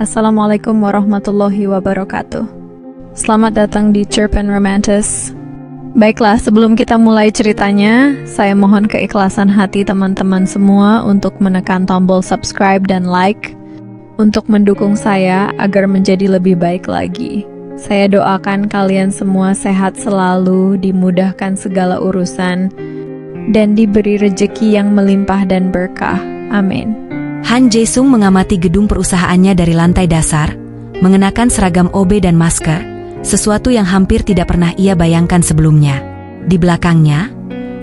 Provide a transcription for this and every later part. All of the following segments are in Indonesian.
Assalamualaikum warahmatullahi wabarakatuh. Selamat datang di Chirp and Romantis. Baiklah, sebelum kita mulai ceritanya, saya mohon keikhlasan hati teman-teman semua untuk menekan tombol subscribe dan like untuk mendukung saya agar menjadi lebih baik lagi. Saya doakan kalian semua sehat selalu, dimudahkan segala urusan, dan diberi rejeki yang melimpah dan berkah. Amin. Han Jae-sung mengamati gedung perusahaannya dari lantai dasar, mengenakan seragam OB dan masker, sesuatu yang hampir tidak pernah ia bayangkan sebelumnya. Di belakangnya,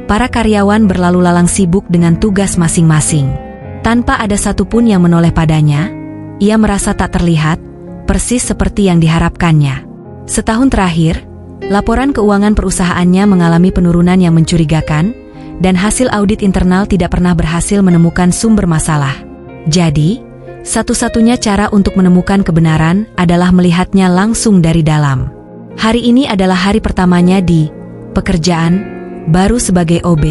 para karyawan berlalu lalang sibuk dengan tugas masing-masing. Tanpa ada satupun yang menoleh padanya, ia merasa tak terlihat, persis seperti yang diharapkannya. Setahun terakhir, laporan keuangan perusahaannya mengalami penurunan yang mencurigakan, dan hasil audit internal tidak pernah berhasil menemukan sumber masalah. Jadi, satu-satunya cara untuk menemukan kebenaran adalah melihatnya langsung dari dalam. Hari ini adalah hari pertamanya di pekerjaan baru sebagai OB,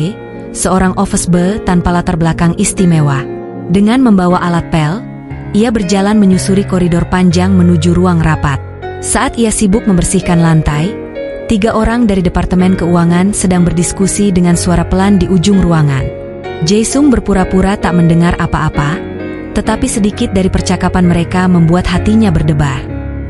seorang office boy tanpa latar belakang istimewa. Dengan membawa alat pel, ia berjalan menyusuri koridor panjang menuju ruang rapat. Saat ia sibuk membersihkan lantai, 3 orang dari Departemen Keuangan sedang berdiskusi dengan suara pelan di ujung ruangan. Jae-sung berpura-pura tak mendengar apa-apa, tetapi sedikit dari percakapan mereka membuat hatinya berdebar.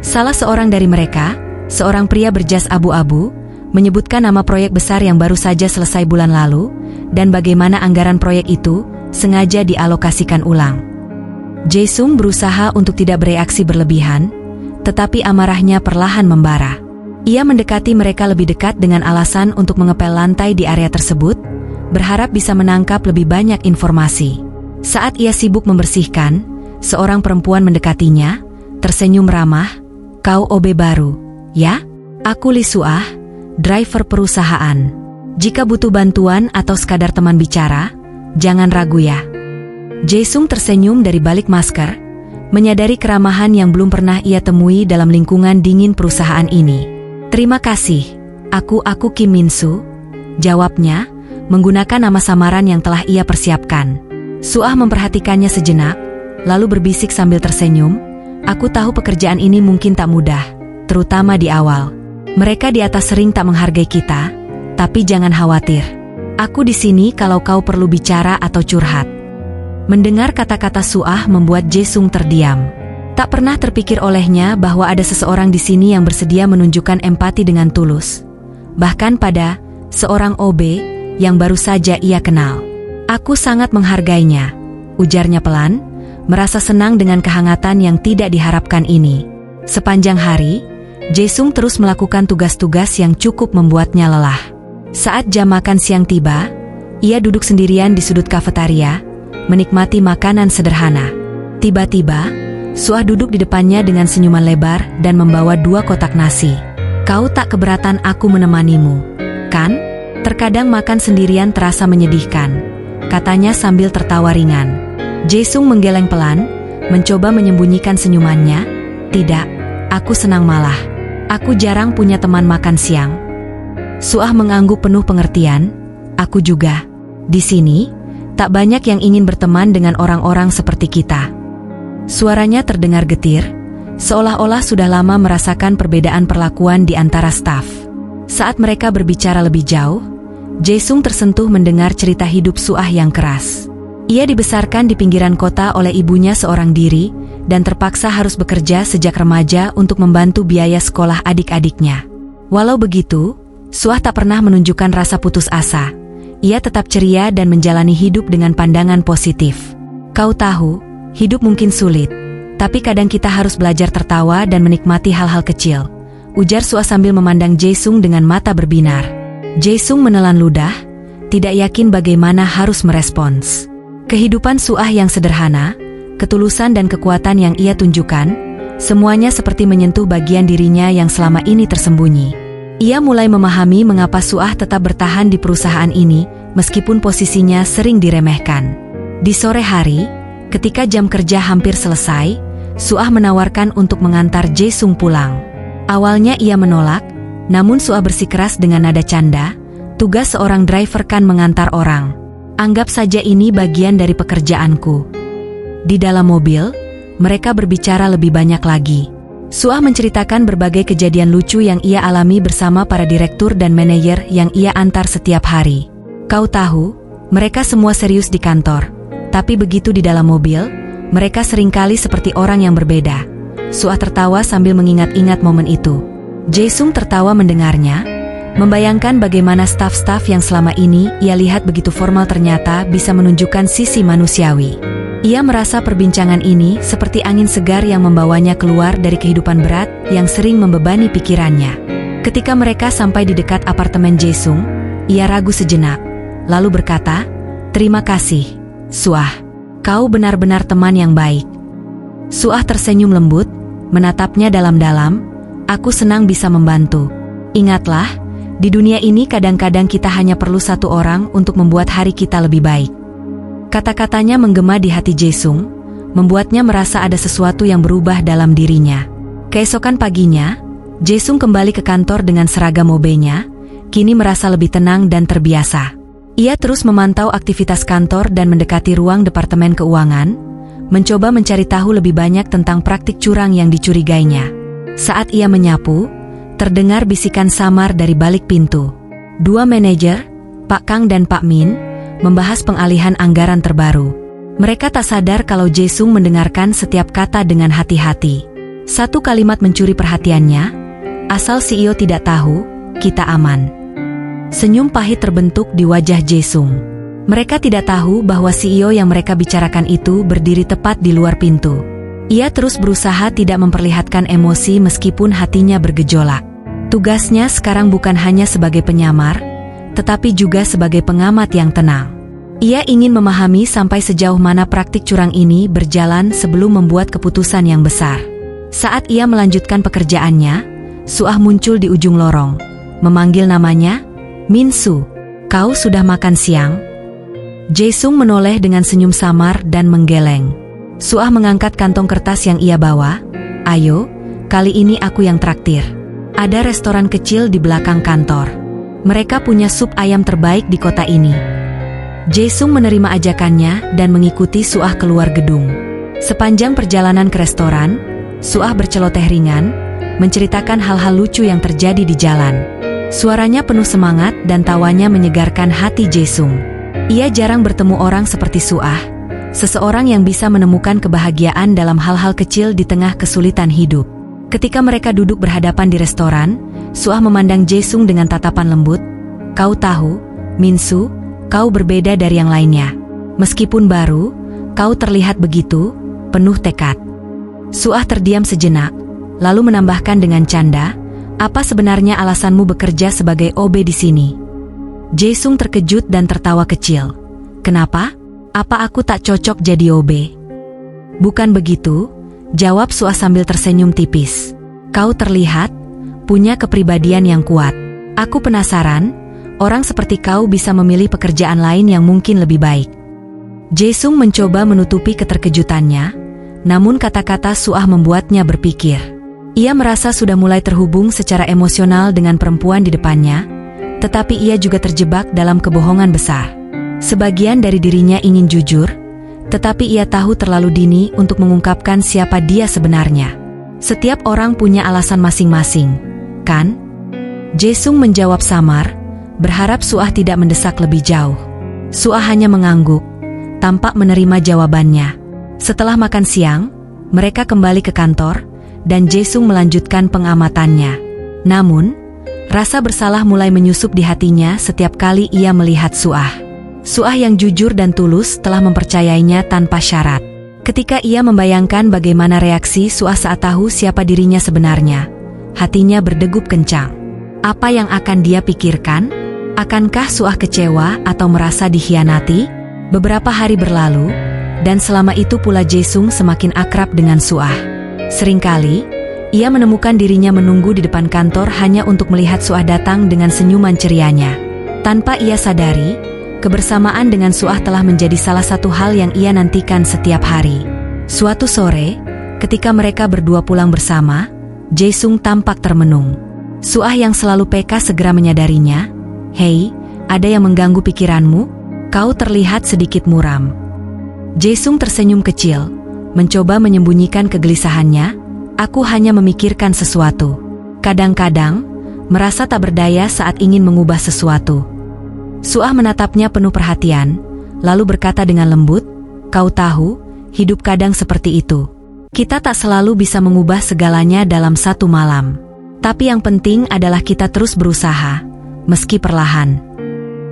Salah seorang dari mereka, seorang pria berjas abu-abu, menyebutkan nama proyek besar yang baru saja selesai bulan lalu, dan bagaimana anggaran proyek itu sengaja dialokasikan ulang. Jae-sung berusaha untuk tidak bereaksi berlebihan, tetapi amarahnya perlahan membara. Ia mendekati mereka lebih dekat dengan alasan untuk mengepel lantai di area tersebut, berharap bisa menangkap lebih banyak informasi. Saat ia sibuk membersihkan, seorang perempuan mendekatinya, tersenyum ramah. "Kau OB baru, ya? Aku Lee Suah, driver perusahaan. Jika butuh bantuan atau sekadar teman bicara, jangan ragu ya." Jae-sung tersenyum dari balik masker, menyadari keramahan yang belum pernah ia temui dalam lingkungan dingin perusahaan ini. "Terima kasih, aku Kim Min-soo," jawabnya, menggunakan nama samaran yang telah ia persiapkan. Suah memperhatikannya sejenak, lalu berbisik sambil tersenyum, "Aku tahu pekerjaan ini mungkin tak mudah, terutama di awal. Mereka di atas sering tak menghargai kita, tapi jangan khawatir. Aku di sini kalau kau perlu bicara atau curhat." Mendengar kata-kata Suah membuat Jae-sung terdiam. Tak pernah terpikir olehnya bahwa ada seseorang di sini yang bersedia menunjukkan empati dengan tulus. Bahkan pada seorang OB yang baru saja ia kenal. "Aku sangat menghargainya," ujarnya pelan, merasa senang dengan kehangatan yang tidak diharapkan ini. Sepanjang hari, Jae-sung terus melakukan tugas-tugas yang cukup membuatnya lelah. Saat jam makan siang tiba, ia duduk sendirian di sudut kafetaria, menikmati makanan sederhana. Tiba-tiba, Suah duduk di depannya dengan senyuman lebar dan membawa 2 kotak nasi. "Kau tak keberatan aku menemanimu, kan? Terkadang makan sendirian terasa menyedihkan," katanya sambil tertawa ringan. Jae-sung menggeleng pelan, mencoba menyembunyikan senyumannya. "Tidak, aku senang malah. Aku jarang punya teman makan siang." Suah mengangguk penuh pengertian. "Aku juga. Di sini, tak banyak yang ingin berteman dengan orang-orang seperti kita." Suaranya terdengar getir, seolah-olah sudah lama merasakan perbedaan perlakuan di antara staf. Saat mereka berbicara lebih jauh, Jae-sung tersentuh mendengar cerita hidup Suah yang keras. Ia dibesarkan di pinggiran kota oleh ibunya seorang diri, dan terpaksa harus bekerja sejak remaja untuk membantu biaya sekolah adik-adiknya. Walau begitu, Suah tak pernah menunjukkan rasa putus asa. Ia tetap ceria dan menjalani hidup dengan pandangan positif. "Kau tahu, hidup mungkin sulit, tapi kadang kita harus belajar tertawa dan menikmati hal-hal kecil," ujar Suah sambil memandang Jae-sung dengan mata berbinar. Jae-sung menelan ludah, tidak yakin bagaimana harus merespons. Kehidupan Suah yang sederhana, ketulusan dan kekuatan yang ia tunjukkan, semuanya seperti menyentuh bagian dirinya yang selama ini tersembunyi. Ia mulai memahami mengapa Suah tetap bertahan di perusahaan ini, meskipun posisinya sering diremehkan. Di sore hari, ketika jam kerja hampir selesai, Suah menawarkan untuk mengantar Jae-sung pulang. Awalnya ia menolak, namun Suah bersikeras dengan nada canda, "Tugas seorang driver kan mengantar orang. Anggap saja ini bagian dari pekerjaanku." Di dalam mobil, mereka berbicara lebih banyak lagi. Suah menceritakan berbagai kejadian lucu yang ia alami bersama para direktur dan manajer yang ia antar setiap hari. Kau tahu, mereka semua serius di kantor. Tapi begitu di dalam mobil, mereka seringkali seperti orang yang berbeda. Suah tertawa sambil mengingat-ingat momen itu. Jae-sung tertawa mendengarnya, membayangkan bagaimana staf-staf yang selama ini ia lihat begitu formal ternyata bisa menunjukkan sisi manusiawi. Ia merasa perbincangan ini seperti angin segar yang membawanya keluar dari kehidupan berat yang sering membebani pikirannya. Ketika mereka sampai di dekat apartemen Jae-sung, ia ragu sejenak, lalu berkata, "Terima kasih, Suah. Kau benar-benar teman yang baik." Suah tersenyum lembut, menatapnya dalam-dalam. "Aku senang bisa membantu. Ingatlah, di dunia ini kadang-kadang kita hanya perlu satu orang untuk membuat hari kita lebih baik." Kata-katanya menggema di hati Jae-sung, membuatnya merasa ada sesuatu yang berubah dalam dirinya. Keesokan paginya, Jae-sung kembali ke kantor dengan seragam OB-nya, kini merasa lebih tenang dan terbiasa. Ia terus memantau aktivitas kantor dan mendekati ruang departemen keuangan, mencoba mencari tahu lebih banyak tentang praktik curang yang dicurigainya. Saat ia menyapu, terdengar bisikan samar dari balik pintu. Dua manajer, Pak Kang dan Pak Min, membahas pengalihan anggaran terbaru. Mereka tak sadar kalau Jae-sung mendengarkan setiap kata dengan hati-hati. Satu kalimat mencuri perhatiannya, "Asal CEO tidak tahu, kita aman." Senyum pahit terbentuk di wajah Jae-sung. Mereka tidak tahu bahwa CEO yang mereka bicarakan itu berdiri tepat di luar pintu. Ia terus berusaha tidak memperlihatkan emosi meskipun hatinya bergejolak. Tugasnya sekarang bukan hanya sebagai penyamar, tetapi juga sebagai pengamat yang tenang. Ia ingin memahami sampai sejauh mana praktik curang ini berjalan sebelum membuat keputusan yang besar. Saat ia melanjutkan pekerjaannya, Suah muncul di ujung lorong, memanggil namanya, "Min-su, kau sudah makan siang?" Jae-sung menoleh dengan senyum samar dan menggeleng. Suah mengangkat kantong kertas yang ia bawa. "Ayo, kali ini aku yang traktir. Ada restoran kecil di belakang kantor. Mereka punya sup ayam terbaik di kota ini." Jae-sung menerima ajakannya dan mengikuti Suah keluar gedung. Sepanjang perjalanan ke restoran, Suah berceloteh ringan, menceritakan hal-hal lucu yang terjadi di jalan. Suaranya penuh semangat dan tawanya menyegarkan hati Jae-sung. Ia jarang bertemu orang seperti Suah, seseorang yang bisa menemukan kebahagiaan dalam hal-hal kecil di tengah kesulitan hidup. Ketika mereka duduk berhadapan di restoran, Suah memandang Jae-sung dengan tatapan lembut. "Kau tahu, Min-su, kau berbeda dari yang lainnya. Meskipun baru, kau terlihat begitu, penuh tekad." Suah terdiam sejenak, lalu menambahkan dengan canda, "Apa sebenarnya alasanmu bekerja sebagai OB di sini?" Jae-sung terkejut dan tertawa kecil. "Kenapa? Apa aku tak cocok jadi OB?" "Bukan begitu," jawab Suah sambil tersenyum tipis. "Kau terlihat punya kepribadian yang kuat. Aku penasaran, orang seperti kau bisa memilih pekerjaan lain yang mungkin lebih baik." Jae-sung mencoba menutupi keterkejutannya, namun kata-kata Suah membuatnya berpikir. Ia merasa sudah mulai terhubung secara emosional dengan perempuan di depannya, tetapi ia juga terjebak dalam kebohongan besar. Sebagian dari dirinya ingin jujur, tetapi ia tahu terlalu dini untuk mengungkapkan siapa dia sebenarnya. Setiap orang punya alasan masing-masing, kan? Jae-sung menjawab samar, berharap Suah tidak mendesak lebih jauh. Suah hanya mengangguk, tampak menerima jawabannya. Setelah makan siang, mereka kembali ke kantor, dan Jae-sung melanjutkan pengamatannya. Namun, rasa bersalah mulai menyusup di hatinya setiap kali ia melihat Suah. Suah yang jujur dan tulus telah mempercayainya tanpa syarat. Ketika ia membayangkan bagaimana reaksi Suah saat tahu siapa dirinya sebenarnya, hatinya berdegup kencang. Apa yang akan dia pikirkan? Akankah Suah kecewa atau merasa dikhianati? Beberapa hari berlalu, dan selama itu pula Jae-sung semakin akrab dengan Suah. Seringkali, ia menemukan dirinya menunggu di depan kantor hanya untuk melihat Suah datang dengan senyuman cerianya. Tanpa ia sadari, kebersamaan dengan Suah telah menjadi salah satu hal yang ia nantikan setiap hari. Suatu sore, ketika mereka berdua pulang bersama, Jae-sung tampak termenung. Suah yang selalu peka segera menyadarinya. "Hei, ada yang mengganggu pikiranmu? Kau terlihat sedikit muram." Jae-sung tersenyum kecil, mencoba menyembunyikan kegelisahannya. Aku hanya memikirkan sesuatu. Kadang-kadang, merasa tak berdaya saat ingin mengubah sesuatu. Suah menatapnya penuh perhatian, lalu berkata dengan lembut, "Kau tahu, hidup kadang seperti itu. Kita tak selalu bisa mengubah segalanya dalam satu malam. Tapi yang penting adalah kita terus berusaha, meski perlahan."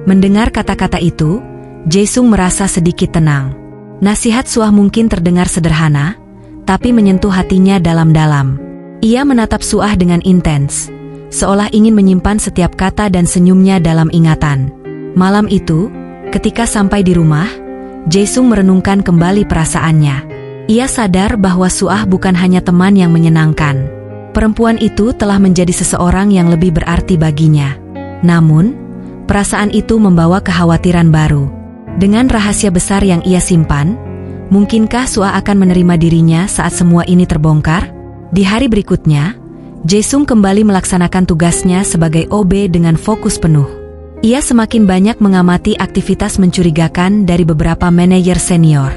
Mendengar kata-kata itu, Jae-sung merasa sedikit tenang. Nasihat Suah mungkin terdengar sederhana, tapi menyentuh hatinya dalam-dalam. Ia menatap Suah dengan intens, seolah ingin menyimpan setiap kata dan senyumnya dalam ingatan. Malam itu, ketika sampai di rumah, Jae-sung merenungkan kembali perasaannya. Ia sadar bahwa Suah bukan hanya teman yang menyenangkan. Perempuan itu telah menjadi seseorang yang lebih berarti baginya. Namun, perasaan itu membawa kekhawatiran baru. Dengan rahasia besar yang ia simpan, mungkinkah Suah akan menerima dirinya saat semua ini terbongkar? Di hari berikutnya, Jae-sung kembali melaksanakan tugasnya sebagai OB dengan fokus penuh. Ia semakin banyak mengamati aktivitas mencurigakan dari beberapa manajer senior.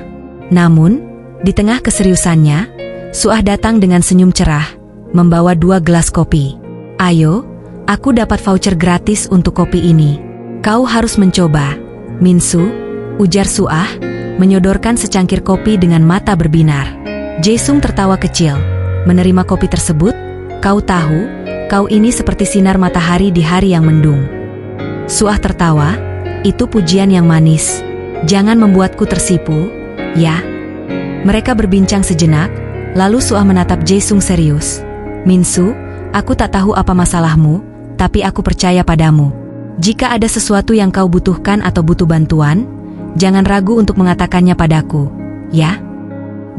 Namun, di tengah keseriusannya, Suah datang dengan senyum cerah, membawa 2 gelas kopi. "Ayo, aku dapat voucher gratis untuk kopi ini. Kau harus mencoba, Minsu," ujar Suah, menyodorkan secangkir kopi dengan mata berbinar. Jae-sung tertawa kecil, menerima kopi tersebut. "Kau tahu, kau ini seperti sinar matahari di hari yang mendung." Suah tertawa, "Itu pujian yang manis. Jangan membuatku tersipu, ya." Mereka berbincang sejenak, lalu Suah menatap Jae-sung serius. "Minsu, aku tak tahu apa masalahmu, tapi aku percaya padamu. Jika ada sesuatu yang kau butuhkan atau butuh bantuan, jangan ragu untuk mengatakannya padaku, ya?"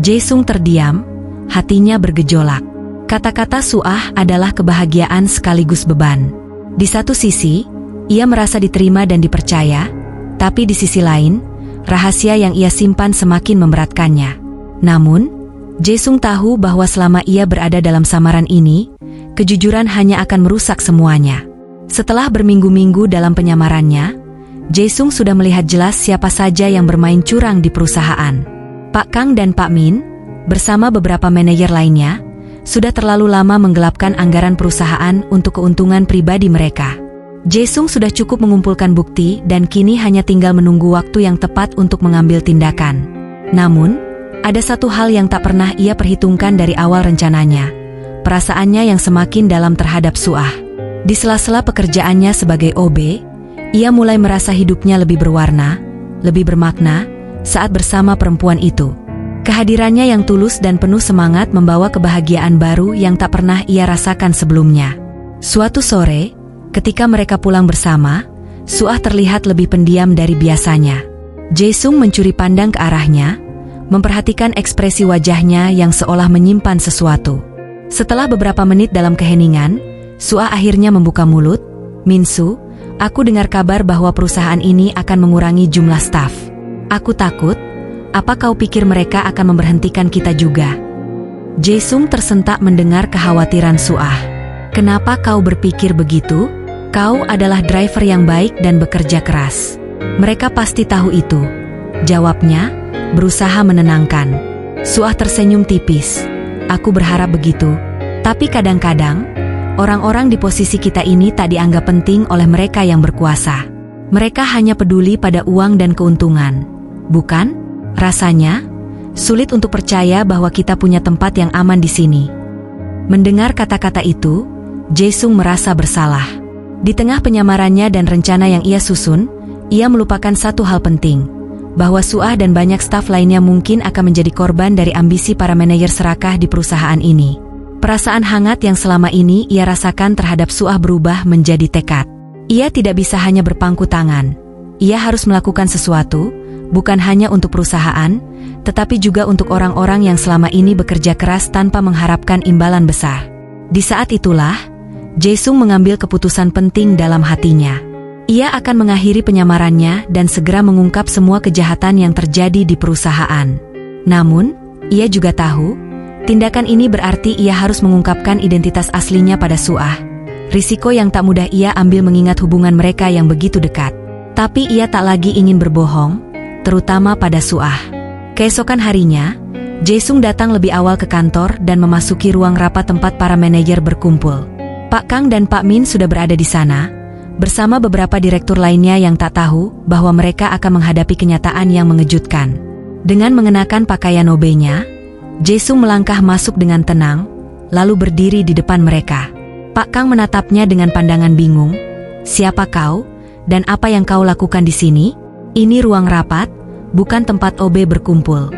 Jae-sung terdiam, hatinya bergejolak. Kata-kata Suah adalah kebahagiaan sekaligus beban. Di satu sisi, ia merasa diterima dan dipercaya, tapi di sisi lain, rahasia yang ia simpan semakin memberatkannya. Namun, Jae-sung tahu bahwa selama ia berada dalam samaran ini, kejujuran hanya akan merusak semuanya. Setelah berminggu-minggu dalam penyamarannya, Jae-sung sudah melihat jelas siapa saja yang bermain curang di perusahaan. Pak Kang dan Pak Min, bersama beberapa manajer lainnya, sudah terlalu lama menggelapkan anggaran perusahaan untuk keuntungan pribadi mereka. Jae-sung sudah cukup mengumpulkan bukti dan kini hanya tinggal menunggu waktu yang tepat untuk mengambil tindakan. Namun, ada satu hal yang tak pernah ia perhitungkan dari awal rencananya. Perasaannya yang semakin dalam terhadap Suah. Di sela-sela pekerjaannya sebagai OB, ia mulai merasa hidupnya lebih berwarna, lebih bermakna, saat bersama perempuan itu. Kehadirannya yang tulus dan penuh semangat membawa kebahagiaan baru yang tak pernah ia rasakan sebelumnya. Suatu sore, ketika mereka pulang bersama, Suah terlihat lebih pendiam dari biasanya. Jae-sung mencuri pandang ke arahnya, memperhatikan ekspresi wajahnya yang seolah menyimpan sesuatu. Setelah beberapa menit dalam keheningan, Suah akhirnya membuka mulut, "Minsu, aku dengar kabar bahwa perusahaan ini akan mengurangi jumlah staf. Aku takut, apa kau pikir mereka akan memberhentikan kita juga?" Jae-sung tersentak mendengar kekhawatiran Suah. "Kenapa kau berpikir begitu? Kau adalah driver yang baik dan bekerja keras. Mereka pasti tahu itu," jawabnya, berusaha menenangkan. Suah tersenyum tipis. "Aku berharap begitu. Tapi kadang-kadang, orang-orang di posisi kita ini tak dianggap penting oleh mereka yang berkuasa. Mereka hanya peduli pada uang dan keuntungan. Bukan? Rasanya sulit untuk percaya bahwa kita punya tempat yang aman di sini." Mendengar kata-kata itu, Jae-sung merasa bersalah. Di tengah penyamarannya dan rencana yang ia susun, ia melupakan satu hal penting, bahwa Suah dan banyak staf lainnya mungkin akan menjadi korban dari ambisi para manajer serakah di perusahaan ini. Perasaan hangat yang selama ini ia rasakan terhadap Suah berubah menjadi tekad. Ia tidak bisa hanya berpangku tangan. Ia harus melakukan sesuatu, bukan hanya untuk perusahaan, tetapi juga untuk orang-orang yang selama ini bekerja keras tanpa mengharapkan imbalan besar. Di saat itulah, Jae-sung mengambil keputusan penting dalam hatinya. Ia akan mengakhiri penyamarannya dan segera mengungkap semua kejahatan yang terjadi di perusahaan. Namun, ia juga tahu, tindakan ini berarti ia harus mengungkapkan identitas aslinya pada Suah. Risiko yang tak mudah ia ambil mengingat hubungan mereka yang begitu dekat. Tapi ia tak lagi ingin berbohong, terutama pada Suah. Keesokan harinya, Jaesung datang lebih awal ke kantor dan memasuki ruang rapat tempat para manajer berkumpul. Pak Kang dan Pak Min sudah berada di sana, bersama beberapa direktur lainnya yang tak tahu bahwa mereka akan menghadapi kenyataan yang mengejutkan. Dengan mengenakan pakaian OB-nya, Jaesung melangkah masuk dengan tenang, lalu berdiri di depan mereka. Pak Kang menatapnya dengan pandangan bingung. "Siapa kau, dan apa yang kau lakukan di sini? Ini ruang rapat, bukan tempat OB berkumpul."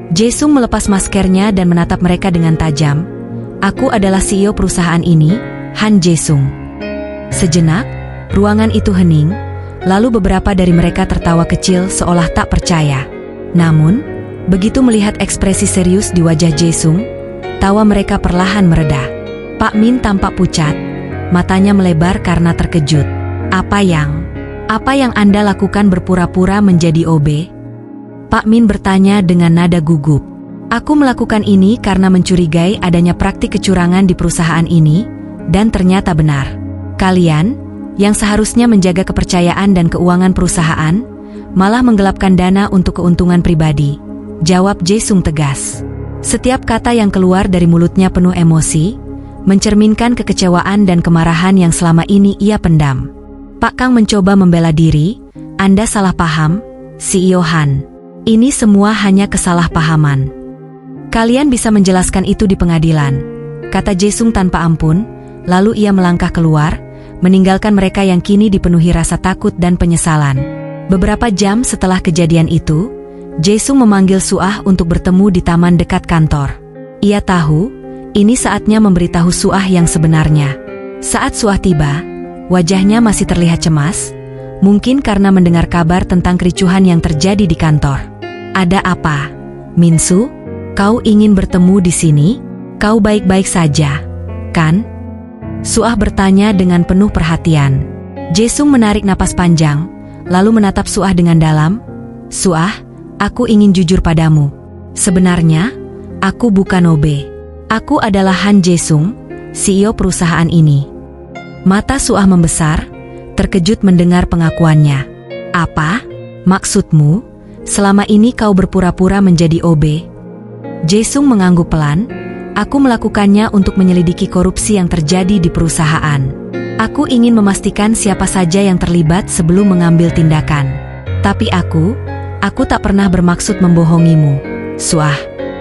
Jaesung melepas maskernya dan menatap mereka dengan tajam. "Aku adalah CEO perusahaan ini, Han Jaesung." Sejenak, ruangan itu hening, lalu beberapa dari mereka tertawa kecil seolah tak percaya. Namun, begitu melihat ekspresi serius di wajah Jaesung, tawa mereka perlahan mereda. Pak Min tampak pucat, matanya melebar karena terkejut. Apa yang Anda lakukan berpura-pura menjadi OB?" Pak Min bertanya dengan nada gugup. "Aku melakukan ini karena mencurigai adanya praktik kecurangan di perusahaan ini, dan ternyata benar. Kalian, yang seharusnya menjaga kepercayaan dan keuangan perusahaan, malah menggelapkan dana untuk keuntungan pribadi," jawab Jaesung tegas. Setiap kata yang keluar dari mulutnya penuh emosi, mencerminkan kekecewaan dan kemarahan yang selama ini ia pendam. Pak Kang mencoba membela diri. "Anda salah paham, CEO Han. Ini semua hanya kesalahpahaman. Kalian bisa menjelaskan itu di pengadilan," kata Jaesung tanpa ampun, lalu ia melangkah keluar, meninggalkan mereka yang kini dipenuhi rasa takut dan penyesalan. Beberapa jam setelah kejadian itu, Jaesung memanggil Suah untuk bertemu di taman dekat kantor. Ia tahu, ini saatnya memberitahu Suah yang sebenarnya. Saat Suah tiba, wajahnya masih terlihat cemas, mungkin karena mendengar kabar tentang kericuhan yang terjadi di kantor. "Ada apa, Minsu? Kau ingin bertemu di sini? Kau baik-baik saja, kan?" Suah bertanya dengan penuh perhatian. Jaesung menarik napas panjang, lalu menatap Suah dengan dalam. "Suah, aku ingin jujur padamu. Sebenarnya, aku bukan OB. Aku adalah Han Jaesung, CEO perusahaan ini." Mata Suah membesar, terkejut mendengar pengakuannya. "Apa? Maksudmu, selama ini kau berpura-pura menjadi OB?" Jaesung mengangguk pelan. "Aku melakukannya untuk menyelidiki korupsi yang terjadi di perusahaan. Aku ingin memastikan siapa saja yang terlibat sebelum mengambil tindakan. Tapi aku tak pernah bermaksud membohongimu, Suah.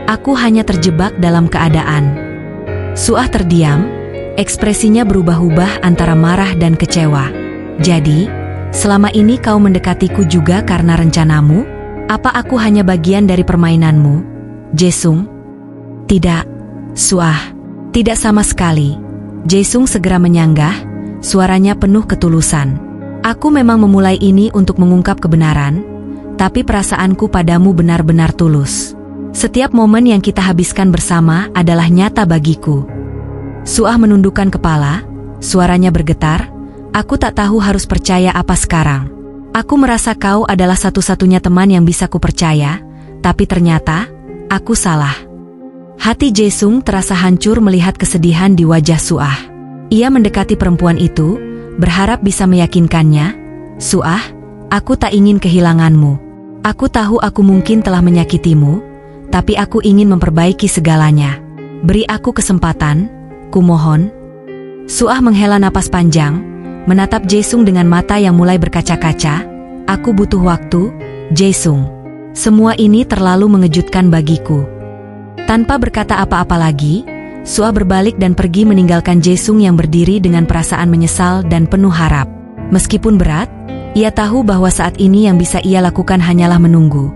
Aku hanya terjebak dalam keadaan." Suah terdiam, ekspresinya berubah-ubah antara marah dan kecewa. "Jadi, selama ini kau mendekatiku juga karena rencanamu? Apa aku hanya bagian dari permainanmu, Jaesung?" "Tidak, Suah. Tidak sama sekali." Jaesung segera menyanggah, suaranya penuh ketulusan. "Aku memang memulai ini untuk mengungkap kebenaran, tapi perasaanku padamu benar-benar tulus. Setiap momen yang kita habiskan bersama adalah nyata bagiku." Suah menundukkan kepala, suaranya bergetar. "Aku tak tahu harus percaya apa sekarang. Aku merasa kau adalah satu-satunya teman yang bisa kupercaya, tapi ternyata, aku salah." Hati Jaesung terasa hancur melihat kesedihan di wajah Suah. Ia mendekati perempuan itu, berharap bisa meyakinkannya. "Suah, aku tak ingin kehilanganmu. Aku tahu aku mungkin telah menyakitimu, tapi aku ingin memperbaiki segalanya. Beri aku kesempatan, kumohon." Suah menghela napas panjang, menatap Jaesung dengan mata yang mulai berkaca-kaca. "Aku butuh waktu, Jaesung. Semua ini terlalu mengejutkan bagiku." Tanpa berkata apa-apa lagi, Suah berbalik dan pergi meninggalkan Jaesung yang berdiri dengan perasaan menyesal dan penuh harap. Meskipun berat, ia tahu bahwa saat ini yang bisa ia lakukan hanyalah menunggu.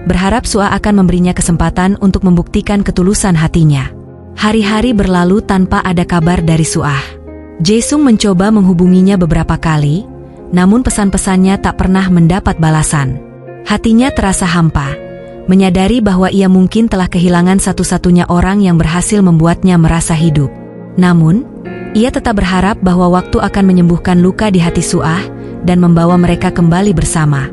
Berharap Suah akan memberinya kesempatan untuk membuktikan ketulusan hatinya. Hari-hari berlalu tanpa ada kabar dari Suah. Jaesung mencoba menghubunginya beberapa kali, namun pesan-pesannya tak pernah mendapat balasan. Hatinya terasa hampa, menyadari bahwa ia mungkin telah kehilangan satu-satunya orang yang berhasil membuatnya merasa hidup. Namun, ia tetap berharap bahwa waktu akan menyembuhkan luka di hati Suah dan membawa mereka kembali bersama.